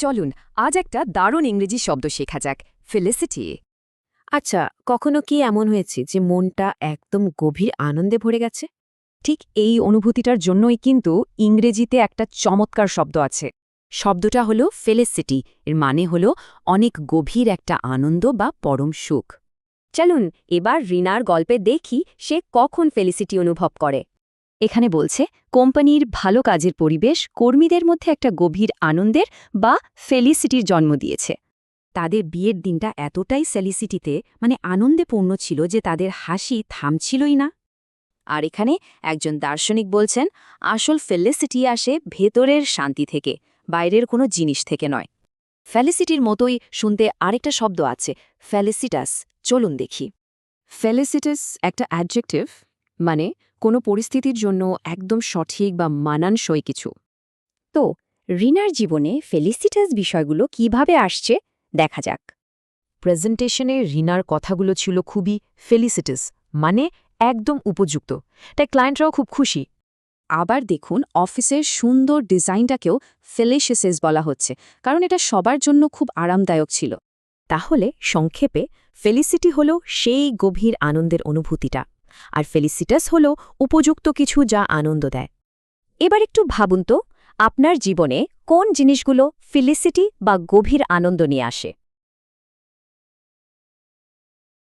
চলুন আজ একটা দারুণ ইংরেজি শব্দ শেখা যাক, ফেলিসিটি। আচ্ছা, কখনো কি এমন হয়েছে যে মনটা একদম গভীর আনন্দে ভরে গেছে? ঠিক এই অনুভূতিটার জন্যই কিন্তু ইংরেজিতে একটা চমৎকার শব্দ আছে। শব্দটা হলো ফেলিসিটি, এর মানে হলো অনেক গভীর একটা আনন্দ বা পরম সুখ। চলুন এবার রিনার গল্পে দেখি সে কখন ফেলিসিটি অনুভব করে। এখানে বলছে কোম্পানির ভালো কাজের পরিবেশ কর্মীদের মধ্যে একটা গভীর আনন্দের বা ফেলিসিটির জন্ম দিয়েছে। তাদের বিয়ের দিনটা এতটাই সেলিসিটিতে আনন্দে পূর্ণ ছিল যে তাদের হাসি থামছিলই না। আর এখানে একজন দার্শনিক বলছেন আসল ফেলিসিটি আসে ভেতরের শান্তি থেকে, বাইরের কোনো জিনিস থেকে নয়। ফেলিসিটির মতোই শুনতে আরেকটা শব্দ আছে, ফেলিসিটাস। চলুন দেখি। ফেলিসিটাস একটা অ্যাডজেক্টিভ, মানে কোনো পরিস্থিতির জন্য একদম সঠিক বা মানানসই কিছু। তো রিনার জীবনে ফেলিসিটাস বিষয়গুলো কিভাবে আসছে দেখা যাক। প্রেজেন্টেশনে রিনার কথাগুলো ছিল খুবই ফেলিসিটাস, মানে একদম উপযুক্ত, তাই ক্লায়েন্টরাও খুব খুশি। আবার দেখুন অফিসের সুন্দর ডিজাইনটাকেও ফেলিসিটাস বলা হচ্ছে, কারণ এটা সবার জন্য খুব আরামদায়ক ছিল। তাহলে সংক্ষেপে ফেলিসিটি হল সেই গভীর আনন্দের অনুভূতিটা, আর ফেলিসিটাস হল উপযুক্ত কিছু যা আনন্দ দেয়। এবার একটু ভাবুন তো, আপনার জীবনে কোন জিনিসগুলো ফেলিসিটি বা গভীর আনন্দ নিয়ে আসে।